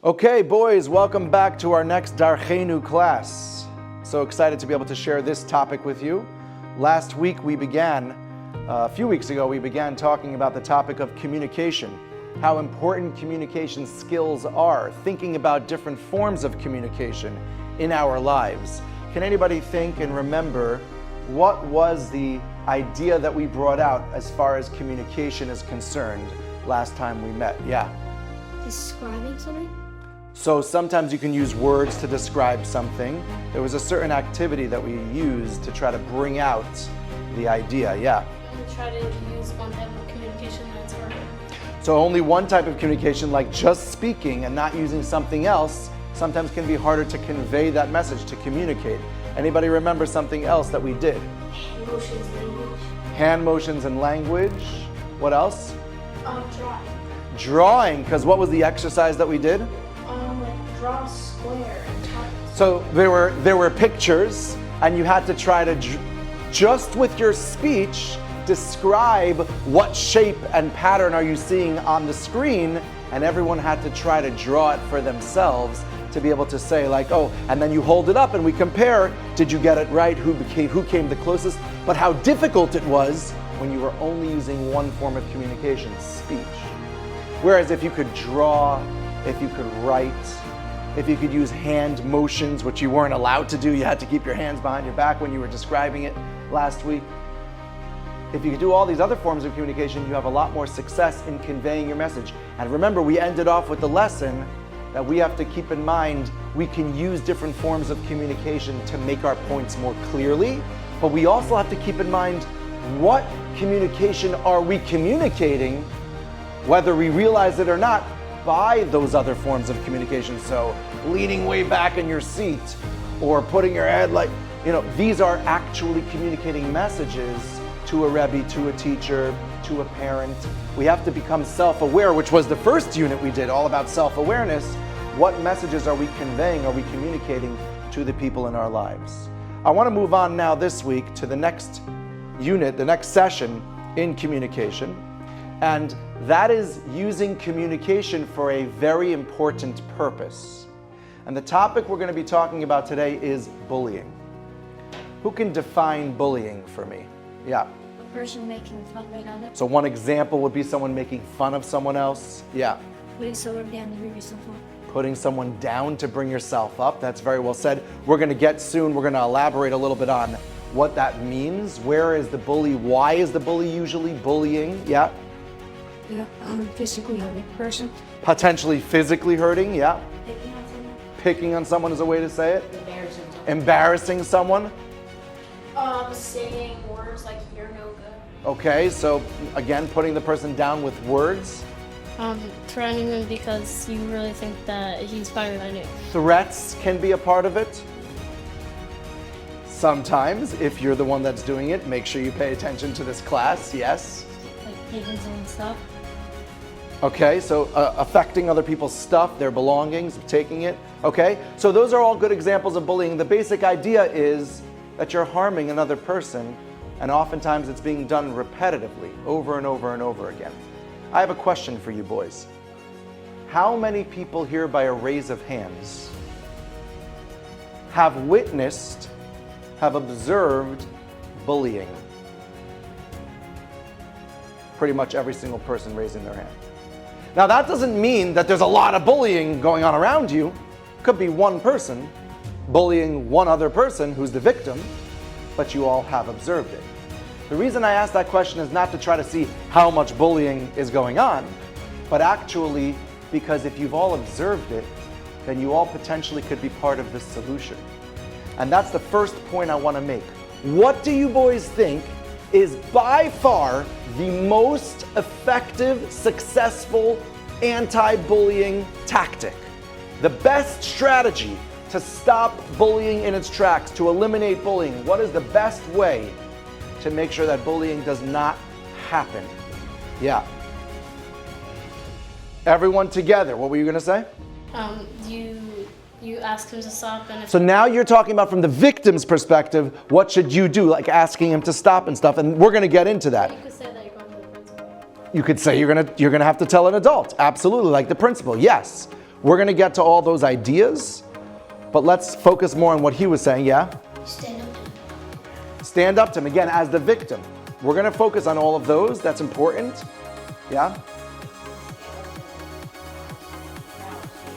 Okay, boys, welcome back to our next Darchenu class. So excited to be able to share this topic with you. Last week a few weeks ago, we began talking about the topic of communication, how important communication skills are, thinking about different forms of communication in our lives. Can anybody think and remember what was the idea that we brought out as far as communication is concerned last time we met? Yeah. Describing something? So sometimes you can use words to describe something. There was a certain activity that we used to try to bring out the idea, yeah. You try to use one type of communication that's harder. So only one type of communication, like just speaking and not using something else, sometimes can be harder to convey that message, to communicate. Anybody remember something else that we did? Motions, language. Hand motions and language. What else? Drawing. Drawing, because what was the exercise that we did? Draw a square and top. So there were pictures, and you had to try to just with your speech describe what shape and pattern are you seeing on the screen, and everyone had to try to draw it for themselves to be able to say like, oh, and then you hold it up and we compare, did you get it right, who came the closest, but how difficult it was when you were only using one form of communication, speech. Whereas if you could draw, if you could write, if you could use hand motions, which you weren't allowed to do, you had to keep your hands behind your back when you were describing it last week. If you could do all these other forms of communication, you have a lot more success in conveying your message. And remember, we ended off with the lesson that we have to keep in mind we can use different forms of communication to make our points more clearly, but we also have to keep in mind what communication are we communicating, whether we realize it or not, by those other forms of communication. So leaning way back in your seat or putting your head like, these are actually communicating messages to a Rebbe, to a teacher, to a parent. We have to become self-aware, which was the first unit we did, all about self-awareness. What messages are we conveying, are we communicating to the people in our lives? I want to move on now this week to the next unit, the next session in communication. And that is using communication for a very important purpose. And the topic we're going to be talking about today is bullying. Who can define bullying for me? Yeah. A person making fun of another. So one example would be someone making fun of someone else. Yeah. Putting someone down to bring yourself up. Putting someone down to bring yourself up. That's very well said. We're going to elaborate a little bit on what that means. Where is the bully? Why is the bully usually bullying? Yeah. Yeah, physically hurting person. Potentially physically hurting, yeah. Picking on someone. Picking on someone is a way to say it. Embarrassing someone. Embarrassing someone. Saying words like you're no good. Okay, so again, putting the person down with words. Threatening him because you really think that he's better than you. Threats can be a part of it. Sometimes, if you're the one that's doing it, make sure you pay attention to this class, yes. Like taking someone's stuff. Okay, so affecting other people's stuff, their belongings, taking it. Okay, so those are all good examples of bullying. The basic idea is that you're harming another person, and oftentimes it's being done repetitively, over and over and over again. I have a question for you boys. How many people here by a raise of hands have witnessed, have observed bullying? Pretty much every single person raising their hand. Now that doesn't mean that there's a lot of bullying going on around you. Could be one person bullying one other person who's the victim, but you all have observed it. The reason I ask that question is not to try to see how much bullying is going on, but actually because if you've all observed it, then you all potentially could be part of the solution. And that's the first point I want to make. What do you boys think is by far the most effective, successful anti-bullying tactic? The best strategy to stop bullying in its tracks, to eliminate bullying. What is the best way to make sure that bullying does not happen? Yeah. Everyone together, what were you going to say? You ask him to stop, and if So now you're talking about from the victim's perspective, what should you do, like asking him to stop and stuff, and we're going to get into that. you could say that you're going to the principal. You could say you're gonna have to tell an adult, absolutely, like the principal, yes. We're going to get to all those ideas, but let's focus more on what he was saying, yeah? Stand up to him. Stand up to him, again, as the victim. We're going to focus on all of those. That's important. Yeah?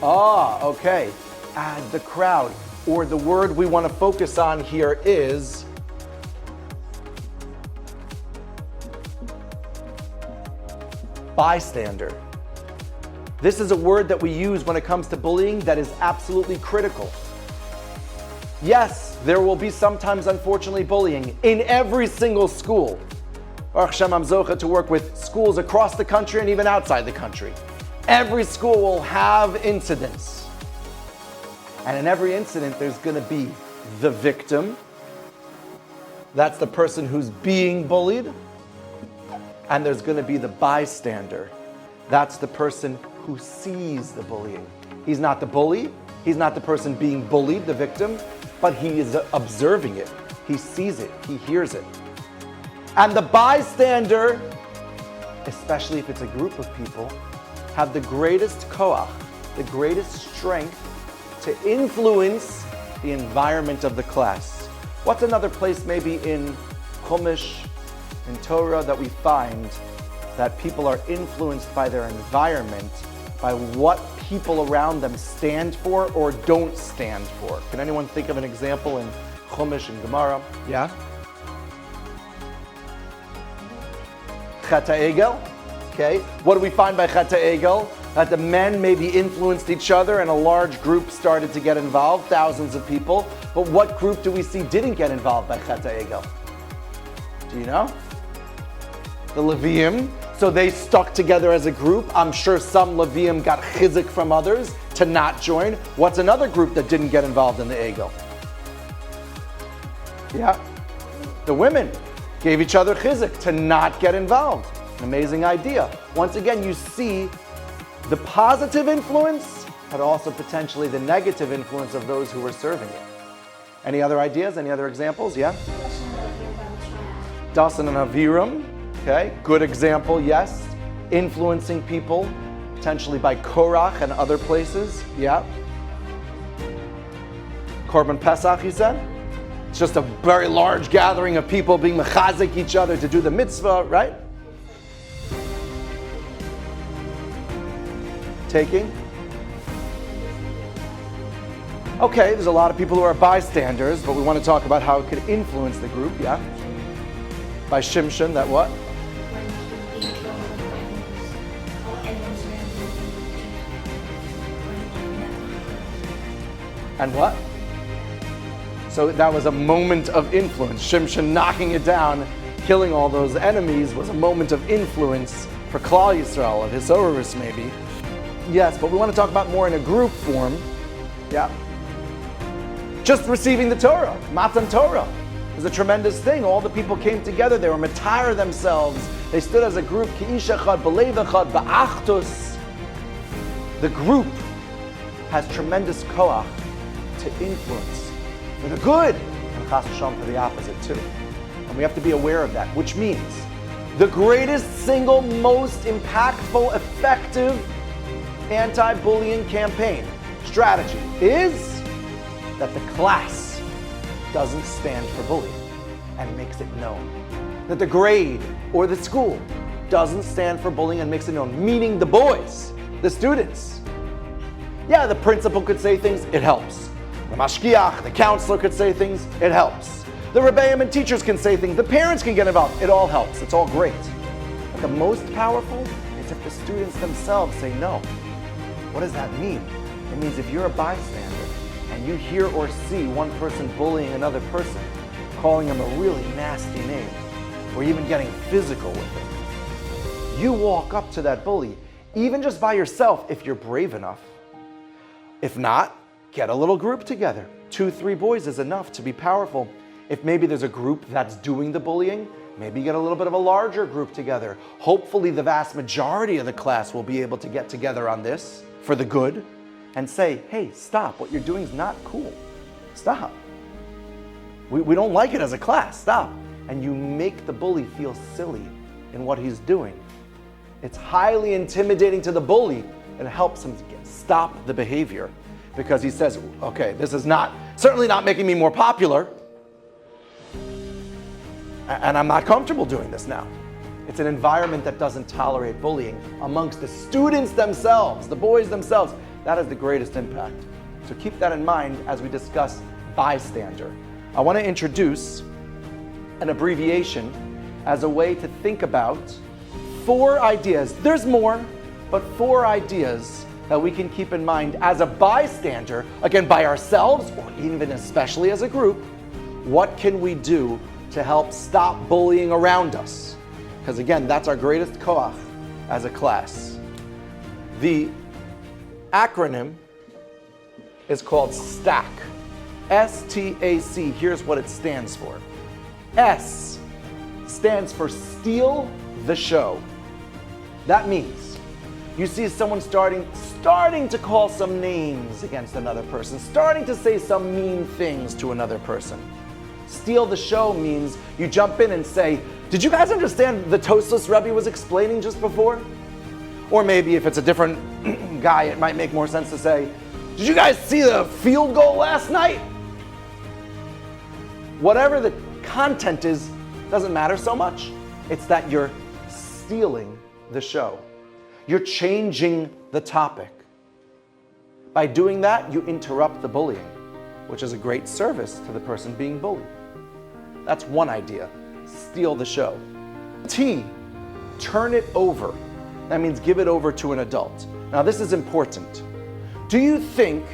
Okay. As the crowd. Or the word we want to focus on here is bystander. This is a word that we use when it comes to bullying that is absolutely critical. Yes, there will be sometimes, unfortunately, bullying in every single school. Baruch Hashem, I'm zocheh to work with schools across the country and even outside the country. Every school will have incidents. And in every incident, there's going to be the victim. That's the person who's being bullied. And there's going to be the bystander. That's the person who sees the bullying. He's not the bully. He's not the person being bullied, the victim, but he is observing it. He sees it. He hears it. And the bystander, especially if it's a group of people, have the greatest koach, the greatest strength to influence the environment of the class. What's another place maybe in Chumash, in Torah, that we find that people are influenced by their environment, by what people around them stand for or don't stand for? Can anyone think of an example in Chumash and Gemara? Yeah? Chet HaEgel. Okay. What do we find by Chet HaEgel? That the men maybe influenced each other and a large group started to get involved, thousands of people. But what group do we see didn't get involved by Chet HaEgel? Do you know? The Leviim. So they stuck together as a group. I'm sure some Leviim got chizik from others to not join. What's another group that didn't get involved in the Egel? Yeah. The women gave each other chizik to not get involved. An amazing idea. Once again, you see the positive influence, but also potentially the negative influence of those who were serving it. Any other ideas? Any other examples? Yeah? Dasan and Aviram. Okay, good example, yes. Influencing people, potentially by Korach and other places. Yeah. Korban Pesach, he said. It's just a very large gathering of people being mechazik each other to do the mitzvah, right? Taking. Okay, there's a lot of people who are bystanders, but we want to talk about how it could influence the group, yeah? By Shimshon, that what? And what? So that was a moment of influence. Shimshon knocking it down, killing all those enemies was a moment of influence for Klal Yisrael, of Hisoris maybe. Yes, but we want to talk about more in a group form. Yeah. Just receiving the Torah, Matan Torah, was a tremendous thing. All the people came together. They were matar themselves. They stood as a group. Ki'ish echad, b'lev echad, ba'achtus. The group has tremendous koach to influence for the good and chas v'shalom for the opposite too. And we have to be aware of that, which means the greatest single most impactful, effective anti-bullying campaign strategy is that the class doesn't stand for bullying and makes it known. That the grade or the school doesn't stand for bullying and makes it known, meaning the boys, the students. Yeah, the principal could say things, it helps. The mashgiach, the counselor could say things, it helps. The rebbeim and teachers can say things, the parents can get involved, it all helps, it's all great. But the most powerful is if the students themselves say no. What does that mean? It means if you're a bystander and you hear or see one person bullying another person, calling him a really nasty name, or even getting physical with him, you walk up to that bully, even just by yourself if you're brave enough. If not, get a little group together. 2-3 boys is enough to be powerful. If maybe there's a group that's doing the bullying, maybe get a little bit of a larger group together. Hopefully the vast majority of the class will be able to get together on this for the good and say, hey, stop, what you're doing is not cool. Stop. We don't like it as a class, stop. And you make the bully feel silly in what he's doing. It's highly intimidating to the bully It helps him stop the behavior because he says, okay, this is certainly not making me more popular, and I'm not comfortable doing this now. It's an environment that doesn't tolerate bullying amongst the students themselves, the boys themselves. That has the greatest impact. So keep that in mind as we discuss bystander. I want to introduce an abbreviation as a way to think about 4 ideas. There's more, but 4 ideas that we can keep in mind as a bystander, again, by ourselves or even especially as a group. What can we do to help stop bullying around us? Because again, that's our greatest koach as a class. The acronym is called STAC. S-T-A-C. Here's what it stands for. S stands for steal the show. That means you see someone starting to call some names against another person, starting to say some mean things to another person. Steal the show means you jump in and say, did you guys understand the Tosfos Rebbe was explaining just before? Or maybe if it's a different guy, it might make more sense to say, did you guys see the field goal last night? Whatever the content is, doesn't matter so much. It's that you're stealing the show. You're changing the topic. By doing that, you interrupt the bullying, which is a great service to the person being bullied. That's one idea. Steal the show. T, turn it over. That means give it over to an adult. Now this is important. Do you think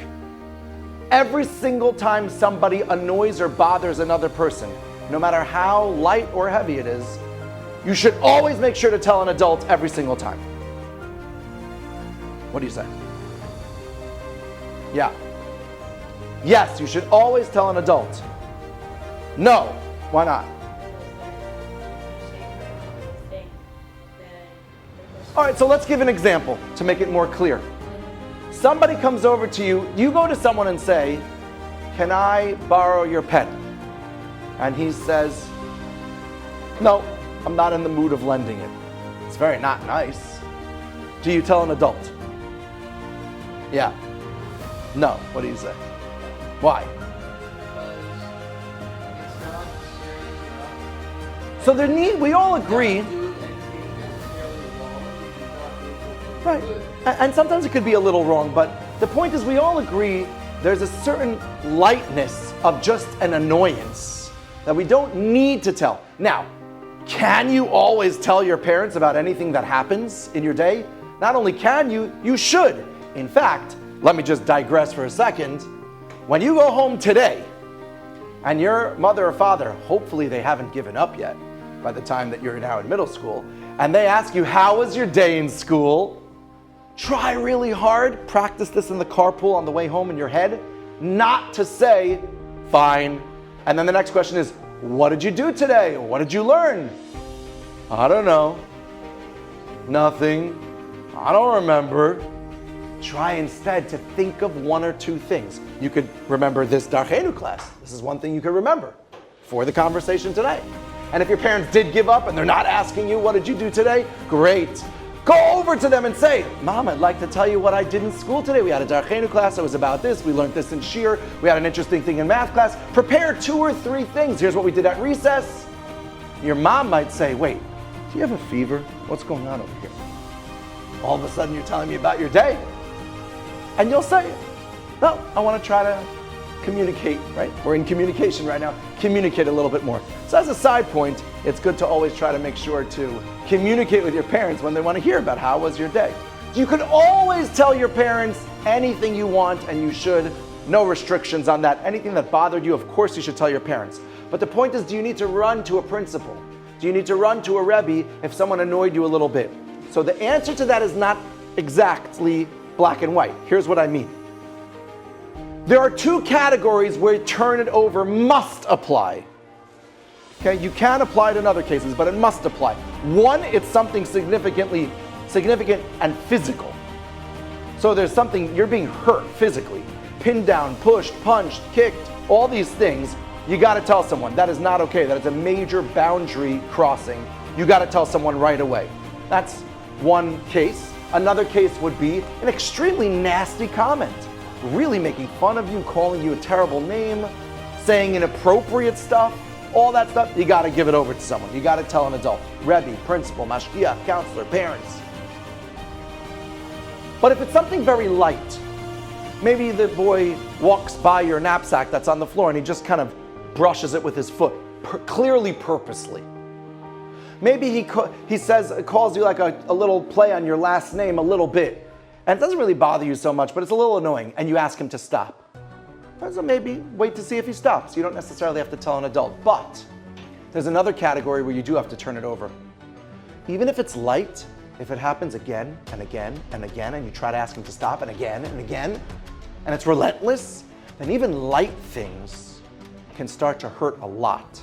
every single time somebody annoys or bothers another person, no matter how light or heavy it is, you should always make sure to tell an adult every single time? What do you say? Yeah. Yes, you should always tell an adult. No. Why not? All right, so let's give an example to make it more clear. Somebody comes over to you, you go to someone and say, can I borrow your pen? And he says, no, I'm not in the mood of lending it. It's very not nice. Do you tell an adult? Yeah. No. What do you say? Why? So we all agree. Right. And sometimes it could be a little wrong, but the point is we all agree there's a certain lightness of just an annoyance that we don't need to tell. Now, can you always tell your parents about anything that happens in your day? Not only can you, you should. In fact, let me just digress for a second. When you go home today and your mother or father, hopefully they haven't given up yet by the time that you're now in middle school, and they ask you, how was your day in school? Try really hard, practice this in the carpool on the way home in your head, not to say, fine. And then the next question is, what did you do today? What did you learn? I don't know. Nothing. I don't remember. Try instead to think of 1 or 2 things. You could remember this Darchenu class. This is one thing you could remember for the conversation today. And if your parents did give up and they're not asking you, what did you do today? Great. Go over to them and say, Mom, I'd like to tell you what I did in school today. We had a Darchenu class. It was about this. We learned this in Shir. We had an interesting thing in math class. Prepare 2 or 3 things. Here's what we did at recess. Your mom might say, wait, do you have a fever? What's going on over here? All of a sudden you're telling me about your day. And you'll say, no, I want to try to communicate, right? We're in communication right now. Communicate a little bit more. So as a side point, it's good to always try to make sure to communicate with your parents when they want to hear about how was your day. You can always tell your parents anything you want, and you should. No restrictions on that. Anything that bothered you, of course you should tell your parents. But the point is, do you need to run to a principal? Do you need to run to a Rebbe if someone annoyed you a little bit? So the answer to that is not exactly black and white. Here's what I mean. There are 2 categories where turn it over must apply. Okay, you can apply it in other cases, but it must apply. 1, it's something significant and physical. So there's something, you're being hurt physically. Pinned down, pushed, punched, kicked, all these things. You got to tell someone. That is not okay. That is a major boundary crossing. You got to tell someone right away. That's one case. Another case would be an extremely nasty comment, really making fun of you, calling you a terrible name, saying inappropriate stuff, all that stuff. You got to give it over to someone. You got to tell an adult, Rebbe, principal, mashgiach, counselor, parents. But if it's something very light, maybe the boy walks by your knapsack that's on the floor and he just kind of brushes it with his foot, clearly purposely. Maybe he calls you like a little play on your last name a little bit, and it doesn't really bother you so much, but it's a little annoying, and you ask him to stop. So maybe wait to see if he stops. You don't necessarily have to tell an adult, but there's another category where you do have to turn it over. Even if it's light, if it happens again and again and again, and you try to ask him to stop, and again, and it's relentless, then even light things can start to hurt a lot.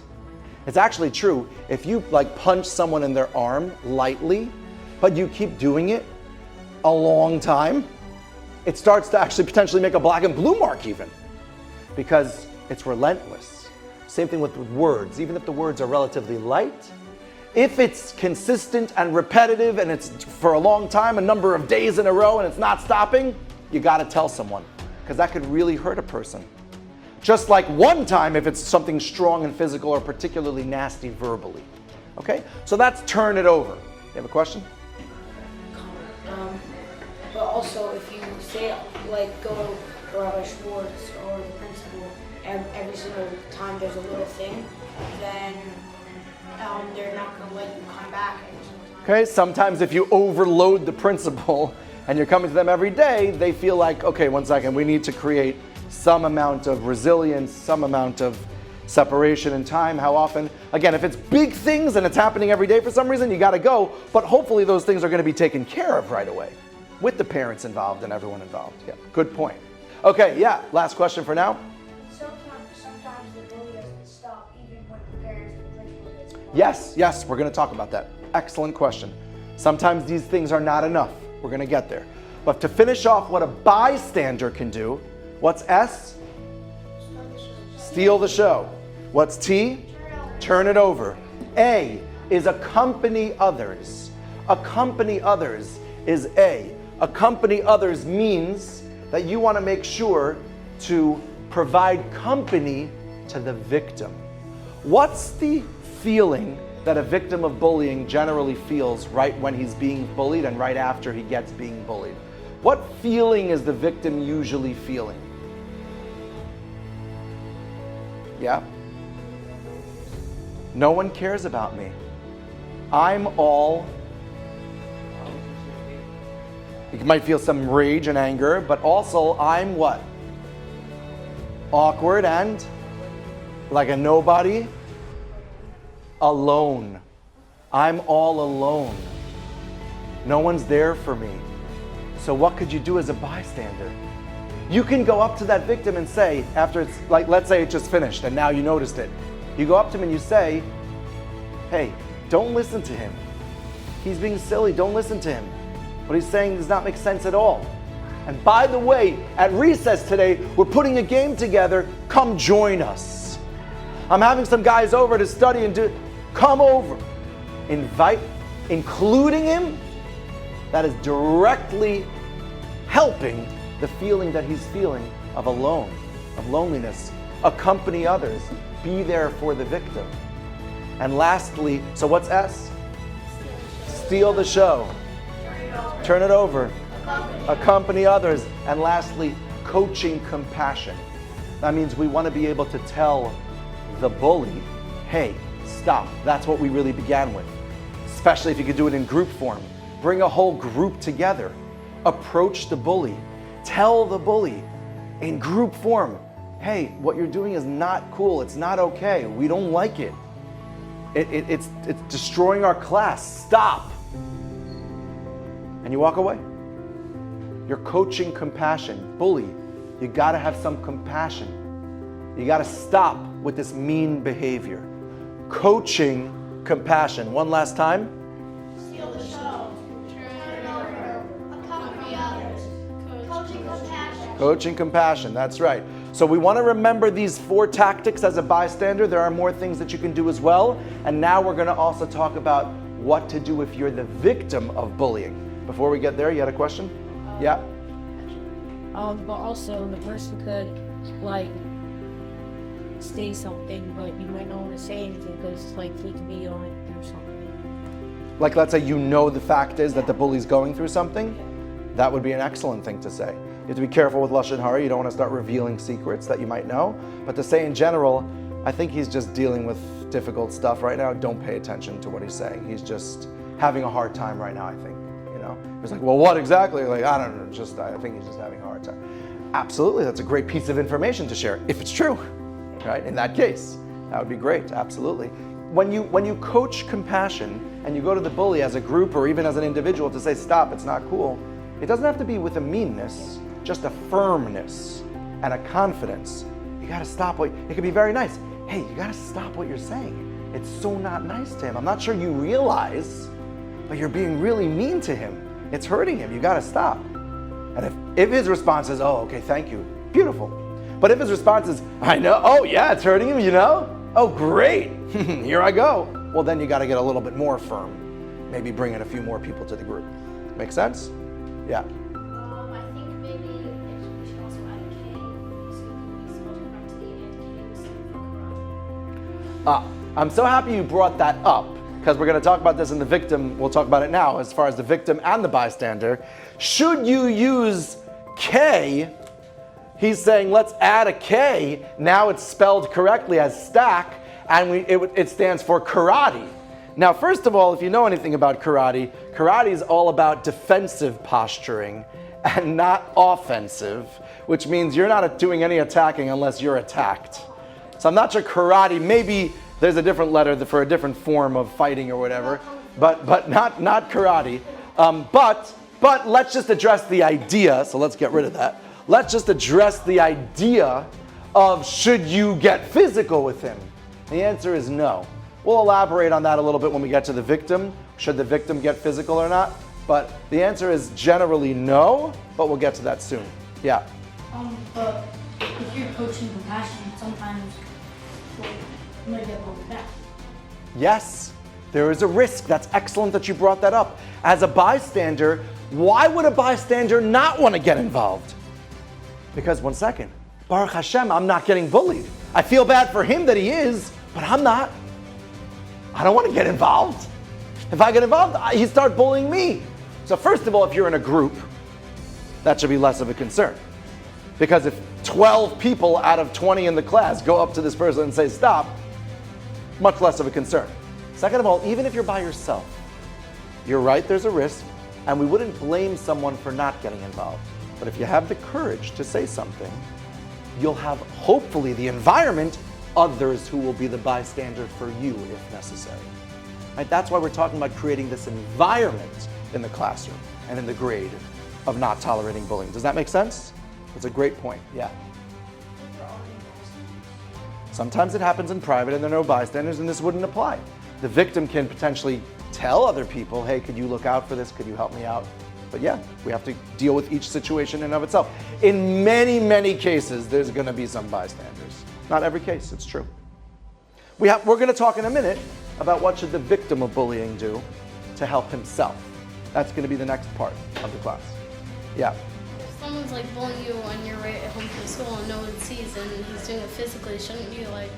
It's actually true. If you punch someone in their arm lightly, but you keep doing it a long time, it starts to actually potentially make a black and blue mark even, because it's relentless. Same thing with words. Even if the words are relatively light, if it's consistent and repetitive and it's for a long time, a number of days in a row, and it's not stopping, you got to tell someone, because that could really hurt a person. Just like one time if it's something strong and physical or particularly nasty verbally. Okay? So that's turn it over. You have a question? But also if you say, go to Rabbi Schwartz or the principal every single time there's a little thing, then they're not going to let you come back every single time. Okay, sometimes if you overload the principal and you're coming to them every day, they feel like, okay, one second, we need to create some amount of resilience, some amount of separation in time. How often? Again, if it's big things and it's happening every day for some reason, you got to go. But hopefully those things are going to be taken care of right away with the parents involved and everyone involved. Yeah, good point. Okay, yeah, last question for now. Sometimes the bully doesn't stop even when the parents and the principal gets Yes, we're going to talk about that. Excellent question. Sometimes these things are not enough. We're going to get there. But to finish off what a bystander can do, what's S? Steal the show. What's T? Turn it over. A is accompany others. Accompany others is A. Accompany others means that you want to make sure to provide company to the victim. What's the feeling that a victim of bullying generally feels right when he's being bullied and right after he gets being bullied? What feeling is the victim usually feeling? Yeah? No one cares about me. I'm all... You might feel some rage and anger, but also I'm what? Awkward and like a nobody. Alone. I'm all alone. No one's there for me. So what could you do as a bystander? You can go up to that victim and say, after it's let's say it just finished and now you noticed it. You go up to him and you say, hey, don't listen to him. He's being silly, don't listen to him. What he's saying does not make sense at all. And by the way, at recess today, we're putting a game together. Come join us. I'm having some guys over to study and come over. Invite, including him. That is directly helping the feeling that he's feeling of alone, of loneliness. Accompany others. Be there for the victim. And lastly, so what's S? Steal the show. Turn it over. Accompany others. And lastly, coaching compassion. That means we want to be able to tell the bully, hey, stop. That's what we really began with. Especially if you could do it in group form. Bring a whole group together. Approach the bully. Tell the bully in group form, hey, what you're doing is not cool. It's not okay. We don't like it. It's destroying our class. Stop. And you walk away. You're coaching compassion. Bully, you got to have some compassion. You got to stop with this mean behavior. Coaching compassion. One last time. Steal the show. Turn it over. Accompany others. Coaching compassion. Coaching compassion, that's right. So we want to remember these 4 tactics as a bystander. There are more things that you can do as well. And now we're going to also talk about what to do if you're the victim of bullying. Before we get there, you had a question? Yeah? But also the person could like say something, but you might not want to say anything because like he could be going through something. Like, let's say you know the fact is that the bully's going through something. That would be an excellent thing to say. You have to be careful with Lashon Hara. You don't want to start revealing secrets that you might know. But to say in general, I think he's just dealing with difficult stuff right now. Don't pay attention to what he's saying. He's just having a hard time right now, I think. He's like, well, what exactly? Like, I don't know. I think he's just having a hard time. Absolutely, that's a great piece of information to share, if it's true, right? In that case, that would be great, absolutely. When you coach compassion and you go to the bully as a group or even as an individual to say, stop, it's not cool, it doesn't have to be with a meanness, just a firmness and a confidence. You gotta stop it could be very nice. Hey, you gotta stop what you're saying. It's so not nice to him. I'm not sure you realize, but you're being really mean to him. It's hurting him. You got to stop. And if his response is, oh, okay, thank you, beautiful. But if his response is, I know, oh yeah, it's hurting him, oh great, here I go. Well, then you got to get a little bit more firm. Maybe bring in a few more people to the group. Make sense? Yeah. I think maybe we should also add a K, so we can spell correctly and K instead of karate. I'm so happy you brought that up, because we're going to talk about this in the victim. We'll talk about it now as far as the victim and the bystander. Should you use K? He's saying let's add a K. Now it's spelled correctly as stack, and it stands for karate. Now, first of all, if you know anything about karate, karate is all about defensive posturing and not offensive, which means you're not doing any attacking unless you're attacked. So I'm not sure karate, maybe there's a different letter for a different form of fighting or whatever, but not karate. But let's just address the idea, so let's get rid of that. Let's just address the idea of should you get physical with him? The answer is no. We'll elaborate on that a little bit when we get to the victim. Should the victim get physical or not? But the answer is generally no, but we'll get to that soon. Yeah. But if you're coaching compassion, sometimes you might get pulled back. Yes, there is a risk. That's excellent that you brought that up. As a bystander, why would a bystander not want to get involved? Because, one second, Baruch Hashem, I'm not getting bullied. I feel bad for him that he is, but I'm not. I don't want to get involved. If I get involved, he'd start bullying me. So first of all, if you're in a group, that should be less of a concern. Because if 12 people out of 20 in the class go up to this person and say, stop, much less of a concern. Second of all, even if you're by yourself, you're right, there's a risk, and we wouldn't blame someone for not getting involved. But if you have the courage to say something, you'll have, hopefully, the environment, others who will be the bystander for you if necessary. Right? That's why we're talking about creating this environment in the classroom and in the grade of not tolerating bullying. Does that make sense? That's a great point, yeah. Sometimes it happens in private and there are no bystanders and this wouldn't apply. The victim can potentially tell other people, hey, could you look out for this? Could you help me out? But yeah, we have to deal with each situation in and of itself. In many, many cases, there's going to be some bystanders. Not every case, it's true. We're going to talk in a minute about what should the victim of bullying do to help himself. That's going to be the next part of the class. Yeah. If someone's like bullying you and you're right at home from school and no one sees and he's doing it physically, shouldn't you like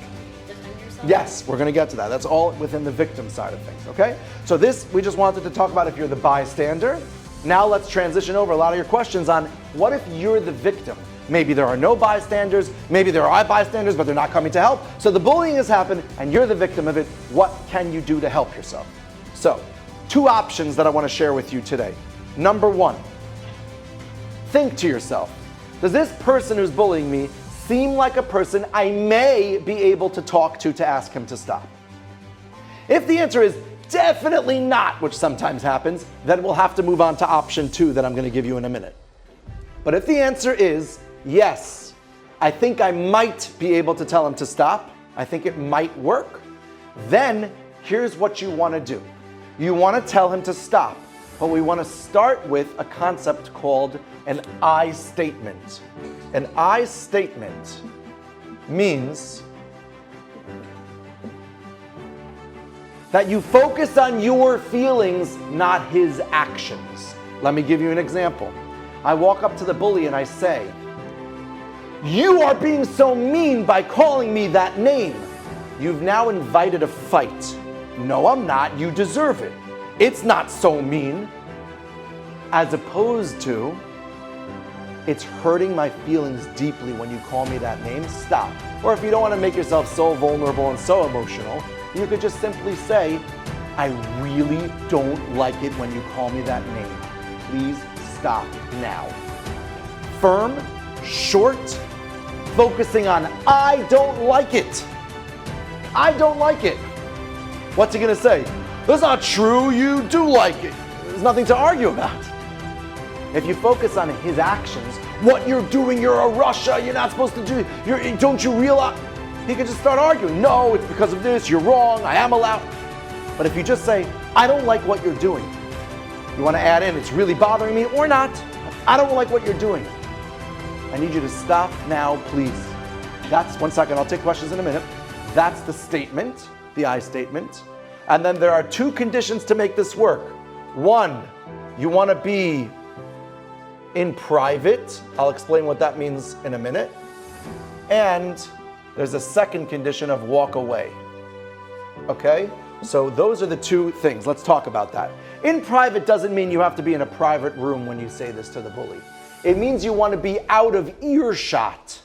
defend yourself? Yes, we're going to get to that. That's all within the victim side of things, okay? So this, we just wanted to talk about if you're the bystander. Now let's transition over a lot of your questions on what if you're the victim? Maybe there are no bystanders, maybe there are bystanders, but they're not coming to help. So the bullying has happened and you're the victim of it. What can you do to help yourself? So, 2 options that I want to share with you today. Number 1, think to yourself, does this person who's bullying me seem like a person I may be able to talk to ask him to stop? If the answer is definitely not, which sometimes happens, then we'll have to move on to option 2 that I'm going to give you in a minute. But if the answer is yes, I think I might be able to tell him to stop, I think it might work, then here's what you want to do. You want to tell him to stop, but we want to start with a concept called an I statement. An I statement means that you focus on your feelings, not his actions. Let me give you an example. I walk up to the bully and I say, "You are being so mean by calling me that name. You've now invited a fight." "No, I'm not. You deserve it. It's not so mean." As opposed to, "It's hurting my feelings deeply when you call me that name. Stop." Or if you don't want to make yourself so vulnerable and so emotional, you could just simply say, "I really don't like it when you call me that name. Please stop now." Firm, short, focusing on "I don't like it. I don't like it." What's he gonna say? "That's not true, you do like it." There's nothing to argue about. If you focus on his actions, what you're doing, you're a Russia, you're not supposed to do, don't you realize? He could just start arguing. "No, it's because of this, you're wrong, I am allowed." But if you just say, "I don't like what you're doing," you want to add in, "It's really bothering me," or not, "I don't like what you're doing. I need you to stop now, please." That's, one second, I'll take questions in a minute. That's the statement, the I statement. And then there are two conditions to make this work. One, you want to be in private. I'll explain what that means in a minute. And there's a second condition of walk away. Okay? So those are the two things. Let's talk about that. In private doesn't mean you have to be in a private room when you say this to the bully. It means you want to be out of earshot.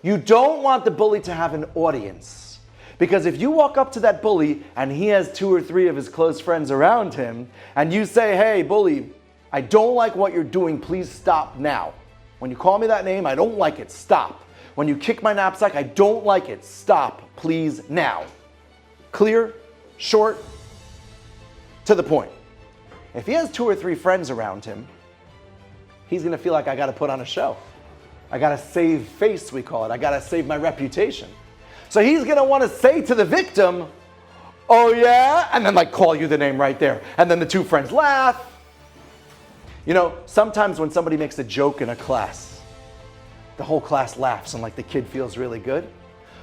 You don't want the bully to have an audience. Because if you walk up to that bully and he has 2 or 3 of his close friends around him, and you say, "Hey, bully, I don't like what you're doing, please stop now. When you call me that name, I don't like it, stop. When you kick my knapsack, I don't like it, stop, please, now." Clear, short, to the point. If he has 2 or 3 friends around him, he's gonna feel like, "I gotta put on a show. I gotta save face," we call it. "I gotta save my reputation." So he's gonna wanna say to the victim, "Oh yeah?" And then like call you the name right there. And then the 2 friends laugh. You know, sometimes when somebody makes a joke in a class, the whole class laughs and like the kid feels really good.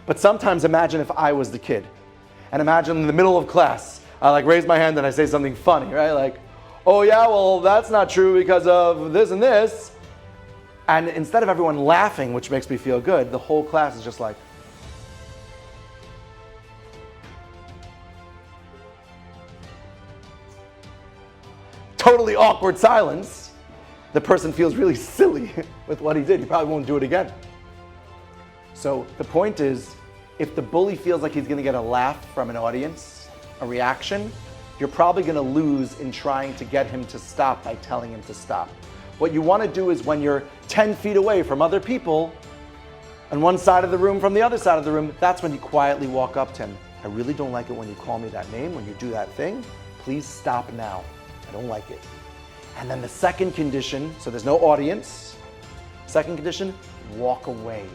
But sometimes imagine if I was the kid. And imagine in the middle of class, I like raise my hand and I say something funny, right? Like, "Oh yeah, well that's not true because of this and this." And instead of everyone laughing, which makes me feel good, the whole class is just like, totally awkward silence. The person feels really silly with what he did. He probably won't do it again. So the point is, if the bully feels like he's gonna get a laugh from an audience, a reaction, you're probably gonna lose in trying to get him to stop by telling him to stop. What you wanna do is when you're 10 feet away from other people, on one side of the room from the other side of the room, that's when you quietly walk up to him. "I really don't like it when you call me that name, when you do that thing. Please stop now. I don't like it." And then the second condition, so there's no audience. Second condition, walk away.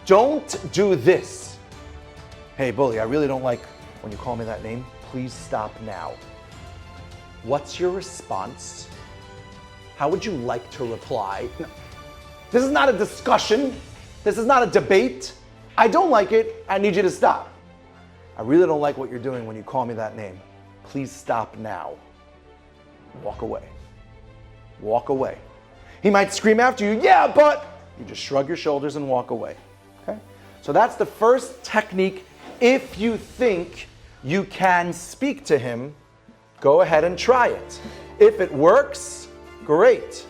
Don't do this. "Hey, bully, I really don't like when you call me that name. Please stop now." What's your response? How would you like to reply? No. This is not a discussion. This is not a debate. "I don't like it. I need you to stop. I really don't like what you're doing when you call me that name. Please stop now." Walk away. Walk away. He might scream after you, "Yeah, but..." You just shrug your shoulders and walk away. Okay? So that's the first technique. If you think you can speak to him, go ahead and try it. If it works, great.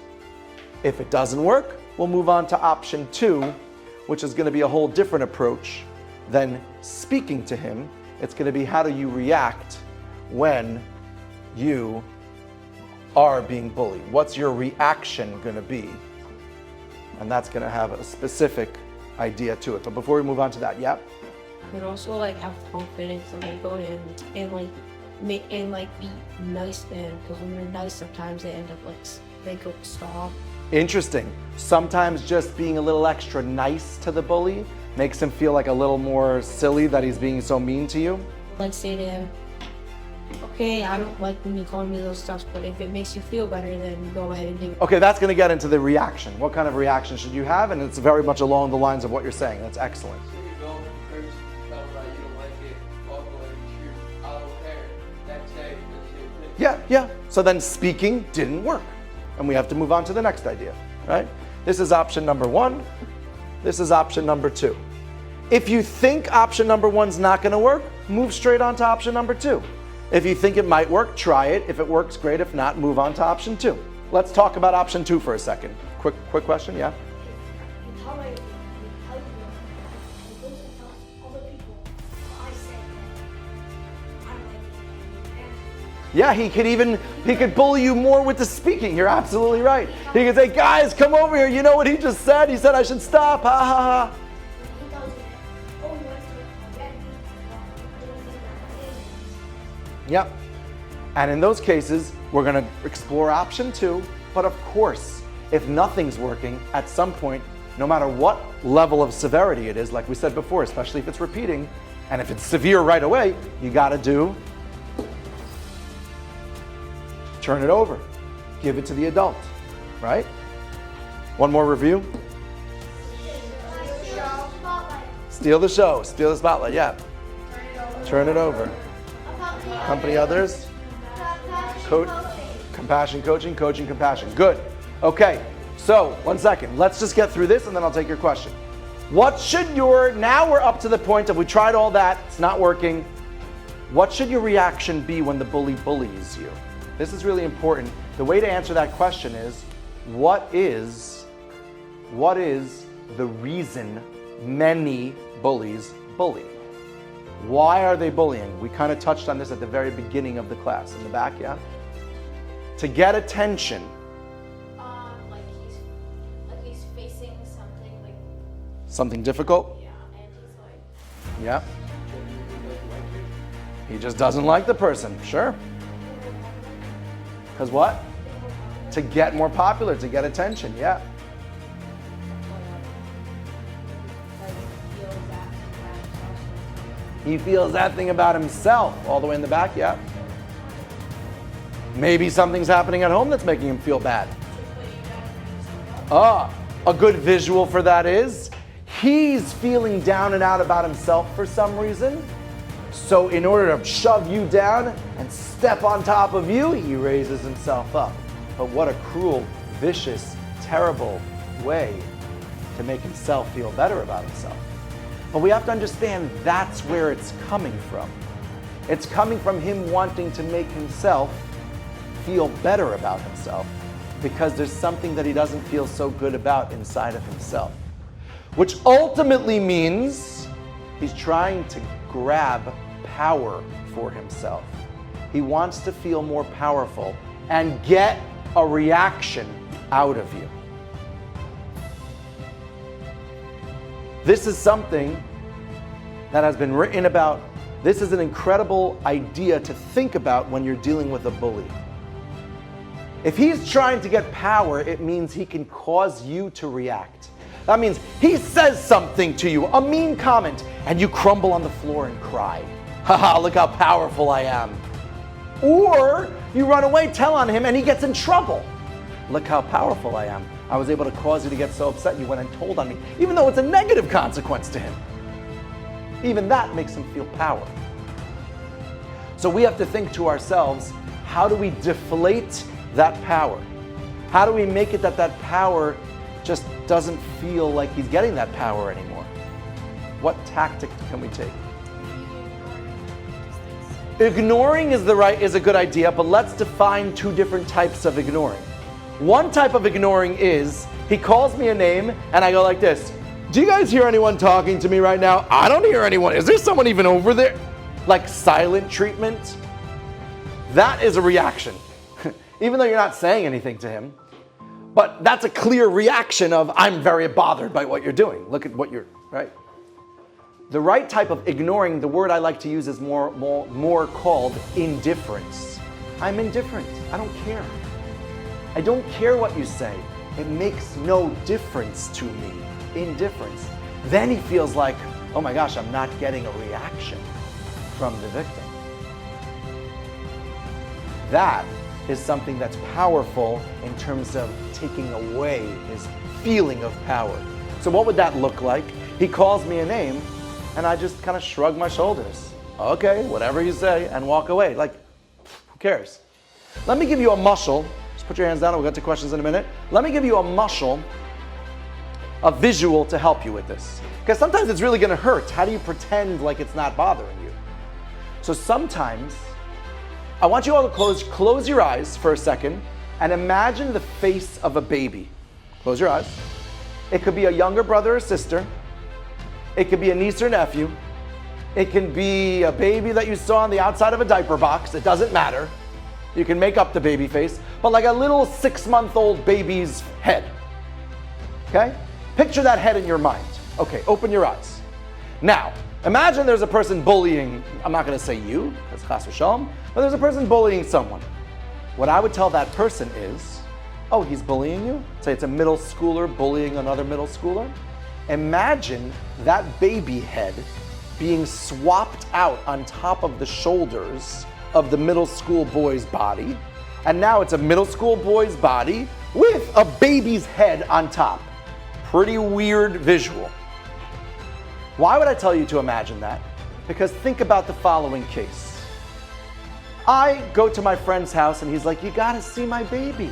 If it doesn't work, we'll move on to option 2, which is going to be a whole different approach than speaking to him. It's going to be, how do you react when you are being bullied? What's your reaction going to be? And that's going to have a specific idea to it. But before we move on to that, yeah? But also like have confidence and like go in and like be nice to him, because when you're nice sometimes they end up like they go stop. Interesting. Sometimes just being a little extra nice to the bully makes him feel like a little more silly that he's being so mean to you. Like say to him, "Okay, I don't like when you call me those stuff, but if it makes you feel better, then go ahead and do it." Okay, that's going to get into the reaction. What kind of reaction should you have? And it's very much along the lines of what you're saying. That's excellent. You don't tell me you don't like it, walk away, shoot, I don't care. Next day, you Yeah. So then speaking didn't work. And we have to move on to the next idea, right? This is option number 1. This is option number 2. If you think option number 1's not going to work, move straight on to option number 2. If you think it might work, try it. If it works, great. If not, move on to option 2. Let's talk about option 2 for a second. Quick question, yeah? You tell me, you tell you, I go to tell other people what I say. I'm like, and Yeah, he could bully you more with the speaking. You're absolutely right. He could say, guys, come over here. You know what he just said? He said I should stop. Ha ha ha. he tells me, oh, you went to get me. I don't think that is. Yep. And in those cases, we're going to explore option 2. But of course, if nothing's working, at some point, no matter what level of severity it is, like we said before, especially if it's repeating, and if it's severe right away, you got to do turn it over. Give it to the adult, right? One more review. Steal the show. Steal the spotlight, yeah. Turn it over. Accompany others. Compassion, coaching, compassion. Good. Okay, so 1 second. Let's just get through this and then I'll take your question. Now we're up to the point of we tried all that, it's not working. What should your reaction be when the bully bullies you? This is really important. The way to answer that question is, what is the reason many bullies bully? Why are they bullying? We kind of touched on this at the very beginning of the class. In the back, yeah? To get attention. Like he's facing something like. Something difficult? Yeah, and he's like. Yeah. He just doesn't like the person, sure. Because what? To get more popular, to get attention, yeah. He feels that thing about himself, all the way in the back, yeah. Maybe something's happening at home that's making him feel bad. A good visual for that is, he's feeling down and out about himself for some reason. So in order to shove you down and step on top of you, he raises himself up. But what a cruel, vicious, terrible way to make himself feel better about himself. But we have to understand that's where it's coming from. It's coming from him wanting to make himself feel better about himself because there's something that he doesn't feel so good about inside of himself. Which ultimately means he's trying to grab power for himself. He wants to feel more powerful and get a reaction out of you. This is something that has been written about. This is an incredible idea to think about when you're dealing with a bully. If he's trying to get power, it means he can cause you to react. That means he says something to you, a mean comment, and you crumble on the floor and cry. Haha, look how powerful I am. Or you run away, tell on him, and he gets in trouble. Look how powerful I am. I was able to cause you to get so upset you went and told on me, even though it's a negative consequence to him. Even that makes him feel power. So we have to think to ourselves, how do we deflate that power? How do we make it that that power just doesn't feel like he's getting that power anymore? What tactic can we take? Ignoring is a good idea, but let's define two different types of ignoring. One type of ignoring is, he calls me a name and I go like this. Do you guys hear anyone talking to me right now? I don't hear anyone. Is there someone even over there? Like silent treatment. That is a reaction. Even though you're not saying anything to him. But that's a clear reaction of, I'm very bothered by what you're doing. Look at what you're, right? The right type of ignoring, the word I like to use is more called indifference. I'm indifferent. I don't care. I don't care what you say. It makes no difference to me. Indifference. Then he feels like, oh my gosh, I'm not getting a reaction from the victim. That is something that's powerful in terms of taking away his feeling of power. So what would that look like? He calls me a name and I just kind of shrug my shoulders. Okay, whatever you say, and walk away. Like, who cares? Let me give you a mushal. Just put your hands down, we'll get to questions in a minute. Let me give you a mushal, a visual to help you with this. Because sometimes it's really gonna hurt. How do you pretend like it's not bothering you? So sometimes, I want you all to close your eyes for a second and imagine the face of a baby. Close your eyes. It could be a younger brother or sister. It could be a niece or nephew. It can be a baby that you saw on the outside of a diaper box. It doesn't matter. You can make up the baby face, but like a little 6-month-old baby's head. Okay? Picture that head in your mind. Okay, open your eyes. Now, imagine there's a person bullying, I'm not going to say you, because chas v'shalom, but there's a person bullying someone. What I would tell that person is, oh, he's bullying you? Say it's a middle schooler bullying another middle schooler. Imagine that baby head being swapped out on top of the shoulders of the middle school boy's body. And now it's a middle school boy's body with a baby's head on top. Pretty weird visual. Why would I tell you to imagine that? Because think about the following case. I go to my friend's house and he's like, you gotta see my baby.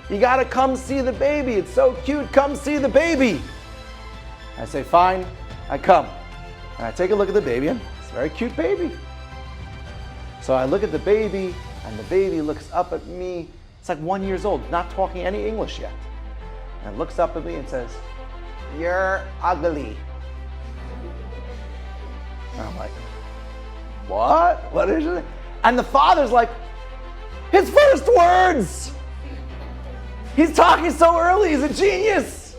You gotta come see the baby. It's so cute, come see the baby. I say, fine, I come. And I take a look at the baby and it's a very cute baby. So I look at the baby and the baby looks up at me. It's like 1 year old, not talking any English yet. And looks up at me and says, you're ugly. And I'm like, what? What is it? And the father's like, his first words! He's talking so early, he's a genius!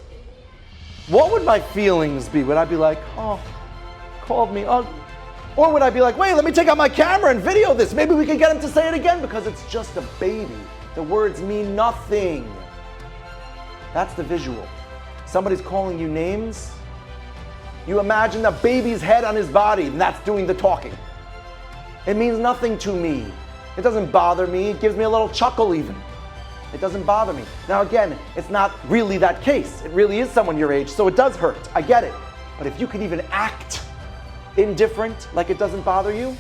What would my feelings be? Would I be like, oh, called me ugly? Or would I be like, wait, let me take out my camera and video this. Maybe we can get him to say it again because it's just a baby. The words mean nothing. That's the visual. Somebody's calling you names. You imagine the baby's head on his body and that's doing the talking. It means nothing to me. It doesn't bother me. It gives me a little chuckle even. It doesn't bother me. Now again, it's not really that case. It really is someone your age, so it does hurt. I get it. But if you can even act indifferent, like it doesn't bother you,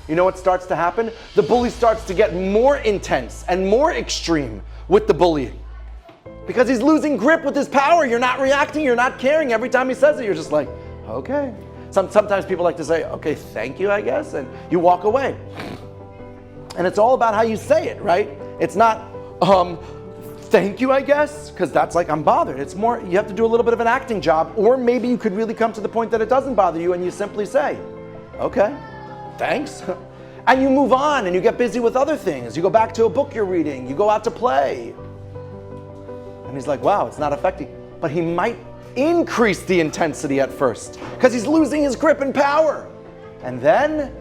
you know what starts to happen? The bully starts to get more intense and more extreme with the bullying. Because he's losing grip with his power. You're not reacting, you're not caring. Every time he says it, you're just like, okay. Sometimes people like to say, okay, thank you, I guess, and you walk away. And it's all about how you say it, right? It's not, thank you, I guess, because that's like, I'm bothered. It's more, you have to do a little bit of an acting job, or maybe you could really come to the point that it doesn't bother you and you simply say, okay, thanks. And you move on and you get busy with other things. You go back to a book you're reading, you go out to play. And he's like, wow, it's not affecting. But he might increase the intensity at first because he's losing his grip and power. And then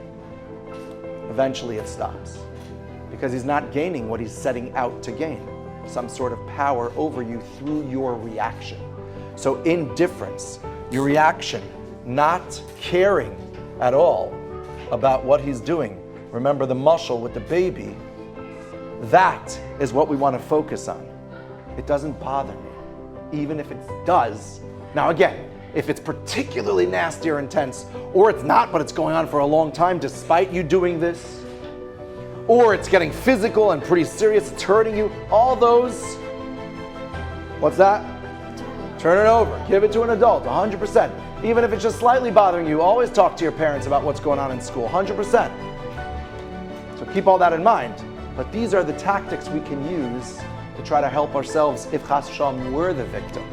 eventually it stops because he's not gaining what he's setting out to gain, some sort of power over you through your reaction. So indifference, your reaction, not caring at all about what he's doing. Remember the mushal with the baby, that is what we want to focus on. It doesn't bother me, even if it does. Now again, if it's particularly nasty or intense, or it's not, but it's going on for a long time despite you doing this, or it's getting physical and pretty serious, it's hurting you, all those, what's that? Turn it over, give it to an adult, 100%. Even if it's just slightly bothering you, always talk to your parents about what's going on in school, 100%. So keep all that in mind. But these are the tactics we can use to try to help ourselves if chas v'shalom we're the victim.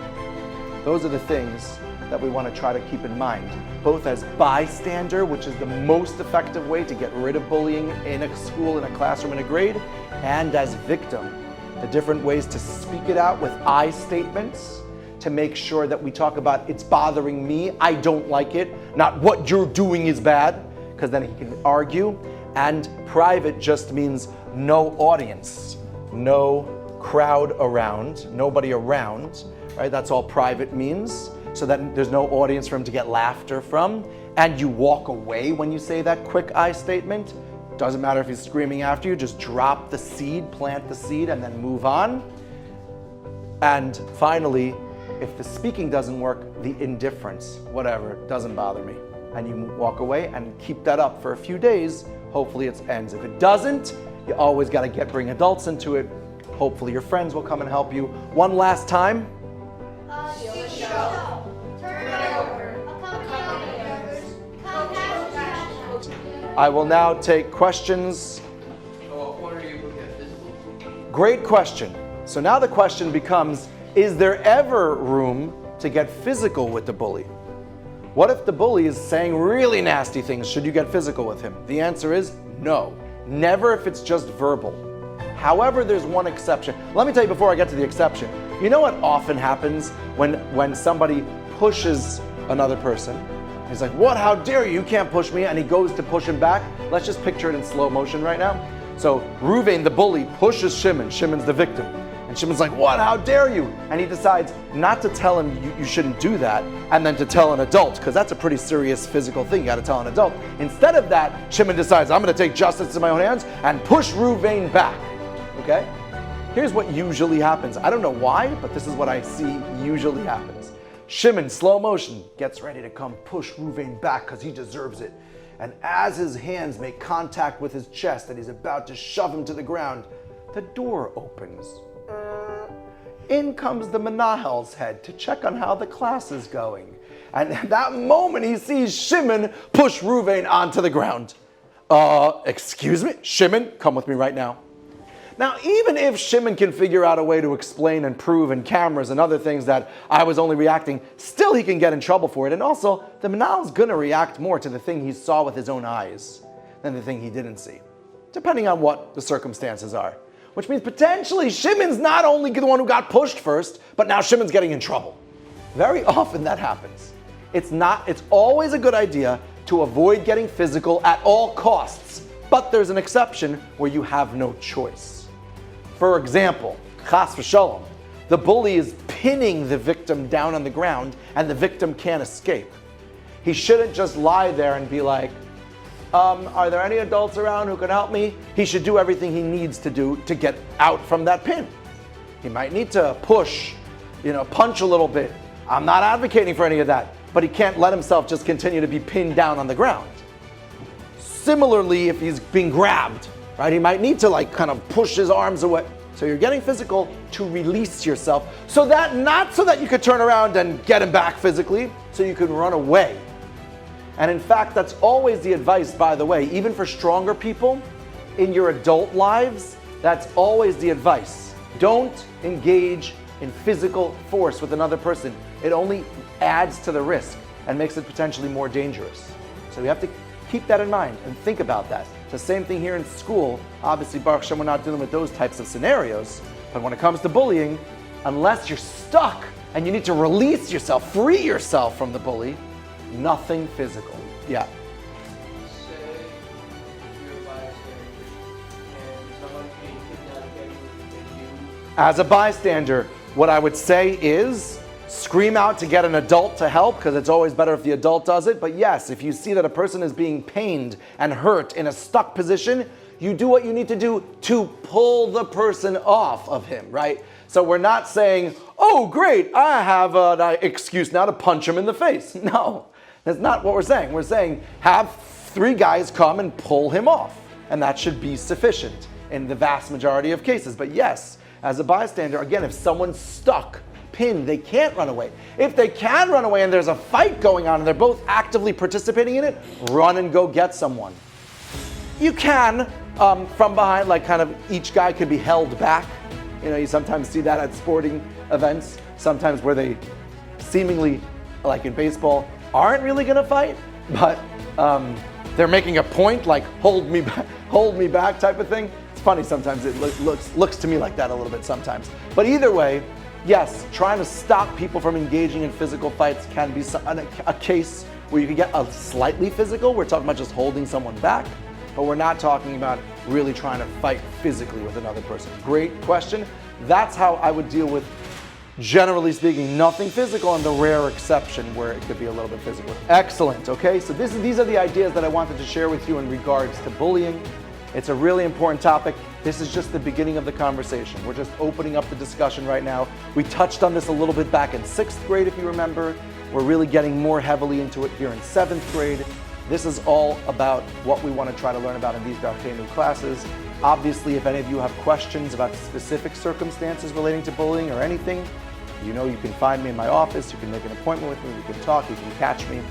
Those are the things that we want to try to keep in mind, both as bystander, which is the most effective way to get rid of bullying in a school, in a classroom, in a grade, and as victim, the different ways to speak it out with I statements to make sure that we talk about it's bothering me, I don't like it, not what you're doing is bad, because then he can argue. And private just means no audience, no crowd around, nobody around, right? That's all private means, so that there's no audience for him to get laughter from. And you walk away when you say that quick I statement. Doesn't matter if he's screaming after you, just drop the seed, plant the seed, and then move on. And finally, if the speaking doesn't work, the indifference, whatever, doesn't bother me. And you walk away and keep that up for a few days, hopefully it ends. If it doesn't, You always got to bring adults into it. Hopefully your friends will come and help you. One last time. I will now take questions. Great question. So now the question becomes, is there ever room to get physical with the bully? What if the bully is saying really nasty things? Should you get physical with him? The answer is no. Never if it's just verbal. However, there's one exception. Let me tell you before I get to the exception. You know what often happens when somebody pushes another person? He's like, what, how dare you? You can't push me. And he goes to push him back. Let's just picture it in slow motion right now. So Reuven, the bully, pushes Shimon. Shimon's the victim. And Shimon's like, what, how dare you? And he decides not to tell him you shouldn't do that, and then to tell an adult, because that's a pretty serious physical thing. You got to tell an adult. Instead of that, Shimon decides, I'm going to take justice in my own hands and push Reuven back. Okay? Here's what usually happens. I don't know why, but this is what I see usually happens. Shimon, slow motion, gets ready to come push Reuven back because he deserves it. And as his hands make contact with his chest and he's about to shove him to the ground, the door opens. In comes the Menahel's head to check on how the class is going. And at that moment he sees Shimon push Reuven onto the ground. Excuse me? Shimon, come with me right now. Now, even if Shimon can figure out a way to explain and prove in cameras and other things that I was only reacting, still he can get in trouble for it. And also, the Menal's going to react more to the thing he saw with his own eyes than the thing he didn't see, depending on what the circumstances are. Which means potentially Shimon's not only the one who got pushed first, but now Shimon's getting in trouble. Very often that happens. It's always a good idea to avoid getting physical at all costs, but there's an exception where you have no choice. For example, chas v'shalom, the bully is pinning the victim down on the ground and the victim can't escape. He shouldn't just lie there and be like, are there any adults around who can help me? He should do everything he needs to do to get out from that pin. He might need to push, punch a little bit. I'm not advocating for any of that, but he can't let himself just continue to be pinned down on the ground. Similarly, if he's being grabbed, right, he might need to kind of push his arms away. So you're getting physical to release yourself, not so that you could turn around and get him back physically, so you can run away. And in fact, that's always the advice, by the way, even for stronger people in your adult lives, that's always the advice. Don't engage in physical force with another person. It only adds to the risk and makes it potentially more dangerous. So we have to keep that in mind and think about that. It's the same thing here in school. Obviously, Baruch Hashem, we're not dealing with those types of scenarios. But when it comes to bullying, unless you're stuck and you need to release yourself, free yourself from the bully, nothing physical. Yeah. Say you're a bystander and someone's being kidnapped and you. As a bystander, what I would say is scream out to get an adult to help, because it's always better if the adult does it. But yes, if you see that a person is being pained and hurt in a stuck position, you do what you need to do to pull the person off of him, right? So we're not saying, oh great, I have an excuse now to punch him in the face. No, that's not what we're saying. We're saying have 3 guys come and pull him off. And that should be sufficient in the vast majority of cases. But yes, as a bystander, again, if someone's stuck, pinned, they can't run away. If they can run away and there's a fight going on and they're both actively participating in it, run and go get someone. You can, from behind, kind of each guy can be held back. You sometimes see that at sporting events, sometimes where they seemingly, like in baseball, aren't really going to fight, but they're making a point, like hold me back type of thing. It's funny sometimes, it looks to me like that a little bit sometimes. But either way, yes, trying to stop people from engaging in physical fights can be a case where you can get a slightly physical. We're talking about just holding someone back, but we're not talking about really trying to fight physically with another person. Great question. That's how I would deal with, generally speaking, nothing physical, and the rare exception where it could be a little bit physical. Excellent. Okay, so these are the ideas that I wanted to share with you in regards to bullying. It's a really important topic. This is just the beginning of the conversation. We're just opening up the discussion right now. We touched on this a little bit back in 6th grade, if you remember. We're really getting more heavily into it here in 7th grade. This is all about what we want to try to learn about in these Darkeinu classes. Obviously, if any of you have questions about specific circumstances relating to bullying or anything, you know you can find me in my office, you can make an appointment with me, we can talk, you can catch me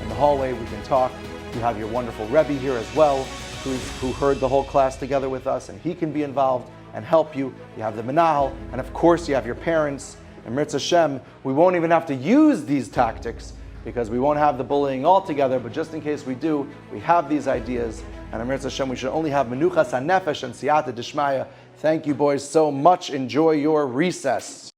in the hallway, we can talk. You have your wonderful Rebbe here as well, who heard the whole class together with us, and he can be involved and help you. You have the Menahel, and of course you have your parents. And Mirz Hashem, we won't even have to use these tactics because we won't have the bullying altogether, but just in case we do, we have these ideas. And Mirz Hashem, we should only have Menuchas HaNefesh and Siyata Dishmaya. Thank you boys so much. Enjoy your recess.